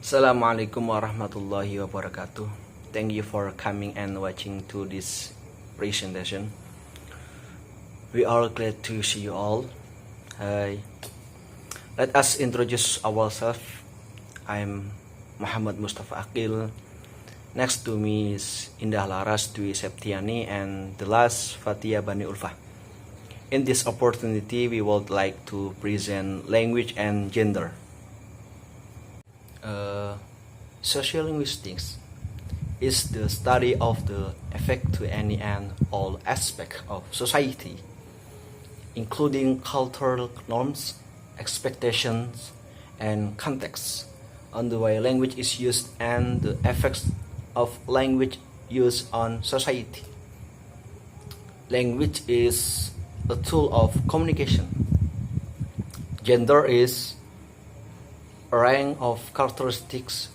Assalamualaikum warahmatullahi wabarakatuh. Thank you for coming and watching to this presentation. We are glad to see you all. Hi. Let us introduce ourselves. I'm Muhammad Mustafa Akil. Next to me is Indah Laras Dwi Septiani and the last Fatia Bani Ulfah. In this opportunity, we would like to present language and gender. Sociolinguistics is the study of the effect to any and all aspect of society, including cultural norms, expectations, and contexts, on the way language is used and the effects of language use on society. Language is a tool of communication. Gender is a rank of characteristics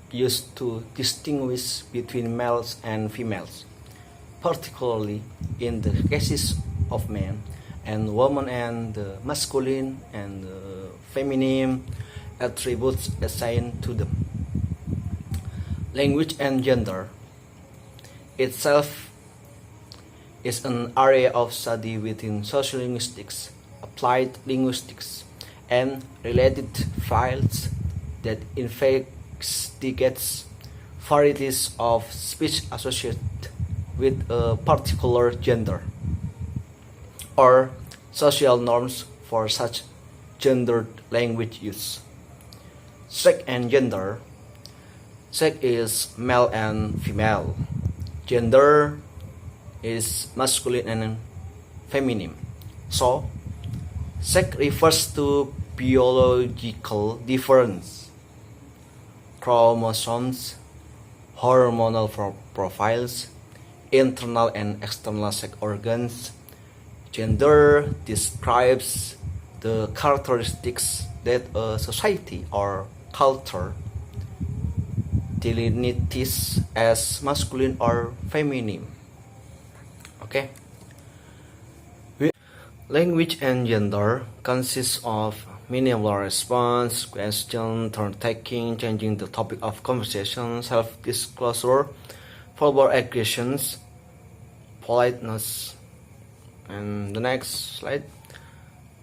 used to distinguish between males and females, particularly in the cases of men and women and the masculine and the feminine attributes assigned to them. Language and gender itself is an area of study within sociolinguistics, applied linguistics, and related fields that investigates varieties of speech associated with a particular gender or social norms for such gendered language use. Sex and gender. Sex is male and female. Gender is masculine and feminine. So, sex refers to biological difference, chromosomes, hormonal profiles, internal and external sex organs. Gender describes the characteristics that a society or culture delineates as masculine or feminine. Okay. Language and gender consists of minimal response, question, turn-taking, changing the topic of conversation, self-disclosure, verbal aggressions, politeness. And the next slide.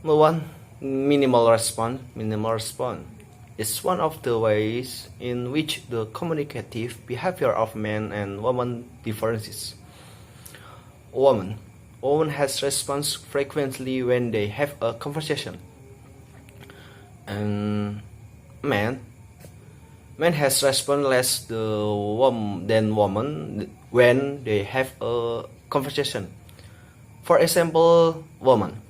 Number one, minimal response. Minimal response is one of the ways in which the communicative behavior of men and women differences. Women has response frequently when they have a conversation, and man has response less than woman when they have a conversation. For example, woman.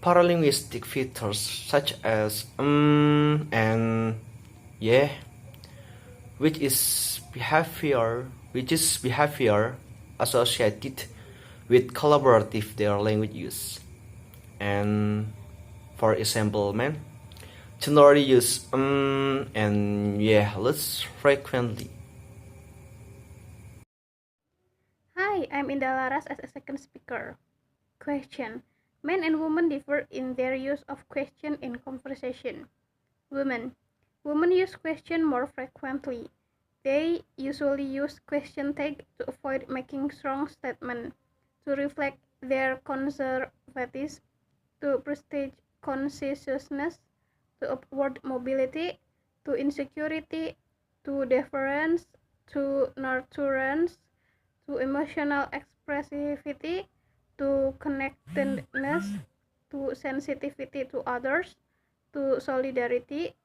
Paralinguistic features such as and yeah, which is behavior associated with collaborative their language use. And for example, men generally use and yeah less frequently. Hi, I'm Indah Laras as a second speaker. Question. Men and women differ in their use of question in conversation. Women use question more frequently. They usually use question tag to avoid making strong statements, to reflect their conservatism, to prestige consciousness, to upward mobility, to insecurity, to deference, to nurturance, to emotional expressivity, to connectedness, to sensitivity to others, to solidarity.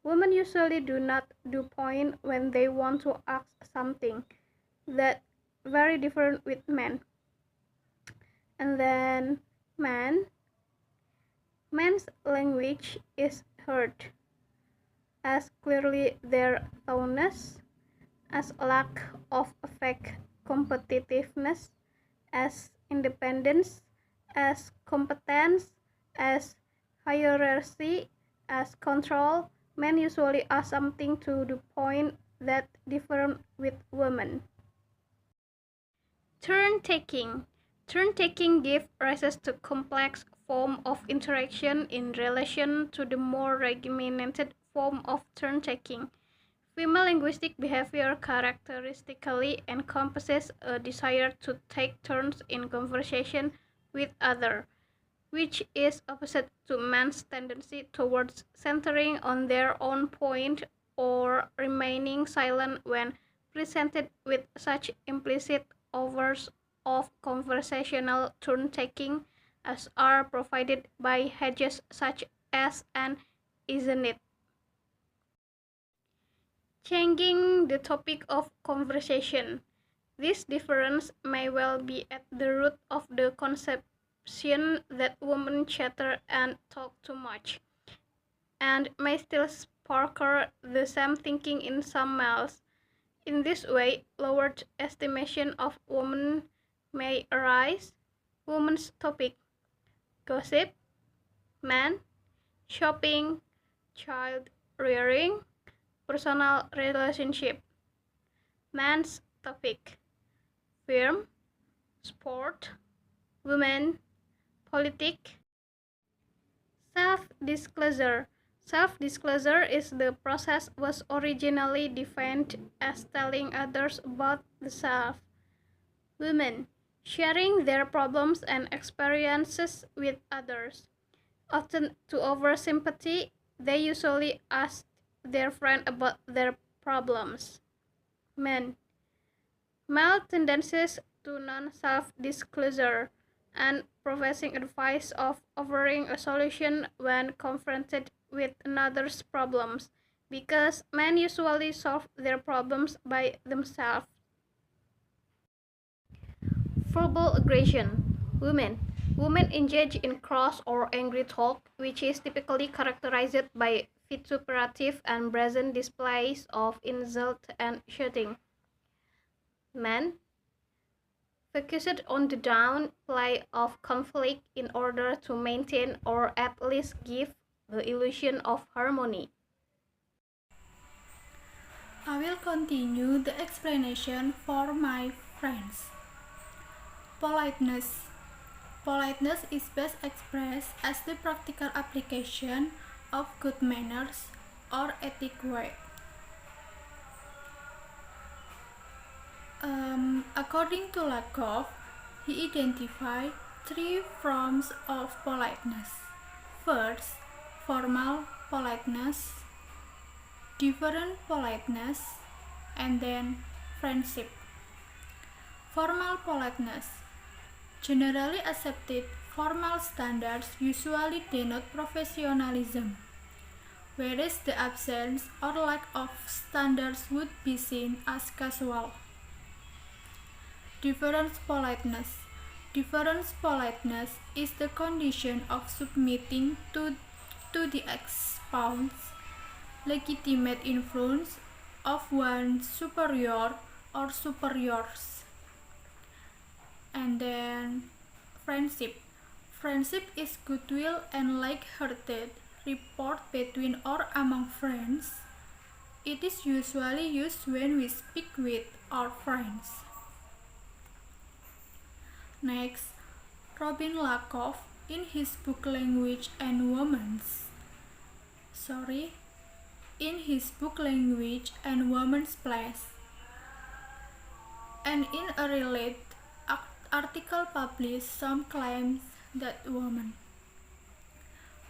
Women usually do not do point when they want to ask something. That very different with men. And then men's language is heard as clearly their thoughtfulness, as lack of affect competitiveness, as independence, as competence, as hierarchy, as control. Men usually ask something to the point that different with women. Turn-taking. Turn-taking gives rise to complex form of interaction in relation to the more regimented form of turn-taking. Female linguistic behavior characteristically encompasses a desire to take turns in conversation with others, which is opposite to men's tendency towards centering on their own point or remaining silent when presented with such implicit offers of conversational turn-taking as are provided by hedges such as and isn't it. Changing the topic of conversation. This difference may well be at the root of the conception that women chatter and talk too much, and may still spark the same thinking in some males. In this way, lowered estimation of women may arise. Women's topic: gossip, men, shopping, child rearing, personal relationship. Men's topic: film, sport, women, politics. Self-disclosure. Self-disclosure is the process was originally defined as telling others about the self. Women, sharing their problems and experiences with others. Often to offer sympathy, they usually ask their friend about their problems. Men, male tendencies to non-self-disclosure and professing advice of offering a solution when confronted with another's problems, because men usually solve their problems by themselves. Verbal aggression. Women engage in cross or angry talk, which is typically characterized by vituperative and brazen displays of insult and shouting. Men focused on the downplay of conflict in order to maintain or at least give the illusion of harmony. I will continue the explanation for my friends. Politeness. Politeness is best expressed as the practical application of good manners or etiquette. According to Lakoff, he identified three forms of politeness. First, formal politeness, different politeness, and then friendship. Formal politeness. Generally accepted formal standards usually denote professionalism, whereas the absence or lack of standards would be seen as casual. Difference politeness. Difference politeness is the condition of submitting to the expounds legitimate influence of one's superior or superiors. And then friendship. Friendship is goodwill and like-hearted rapport between or among friends. It is usually used when we speak with our friends. Next, Robin Lakoff in his book Language and Women's Place, and in a related article published some claims that women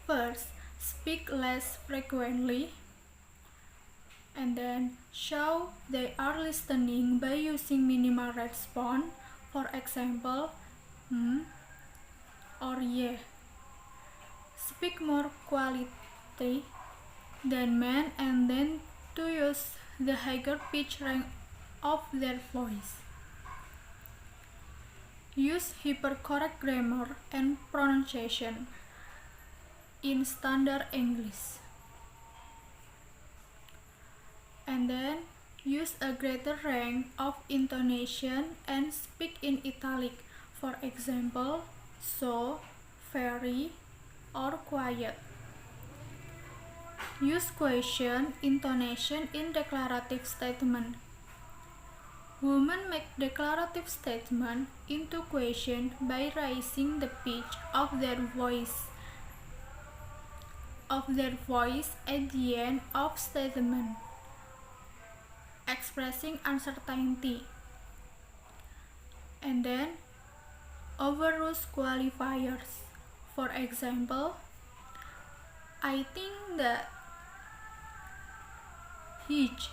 first speak less frequently and then show they are listening by using minimal response, for example, or yeah. Speak more quality than men and then to use the higher pitch range of their voice. Use hypercorrect grammar and pronunciation in standard English. And then use a greater range of intonation and speak in italic, for example, so, very, or quiet. Use question intonation in declarative statement. Women make declarative statement into question by raising the pitch of their voice of their voice at the end of statement, expressing uncertainty. And then overuse qualifiers. For example, I think that he's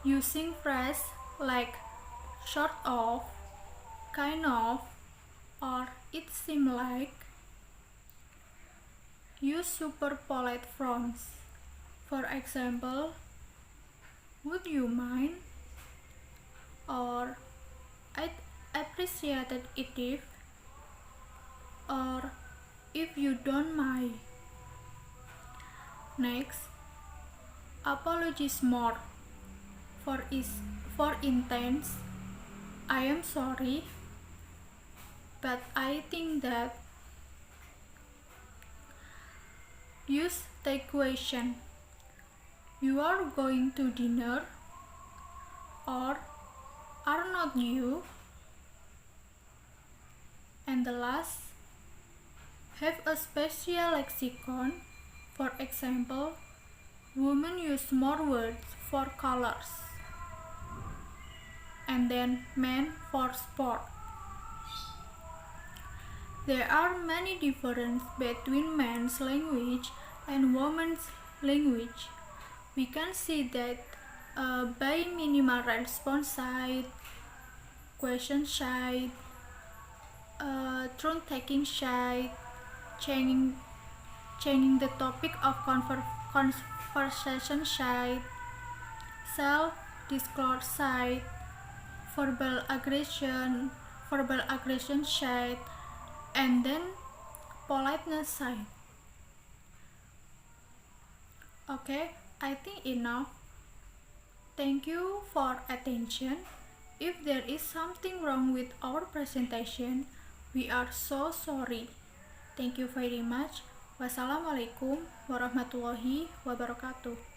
using phrase like sort of, kind of, or it seems like. Use super polite forms. For example, would you mind? Or I'd appreciate it if, or if you don't mind. Next, apologies more. For instance, I am sorry, but I think that. Use the question, you are going to dinner, or are not you? And the last, have a special lexicon. For example, women use more words for colors, and then men for sport. There are many differences between men's language and women's language. We can see that by minimal response side, question side, turn-taking side, changing the topic of conversation side, self-disclosure side, verbal aggression side, and then politeness side. Okay, I think enough. Thank you for attention. If there is something wrong with our presentation, we are so sorry. Thank you very much. Wassalamualaikum warahmatullahi wabarakatuh.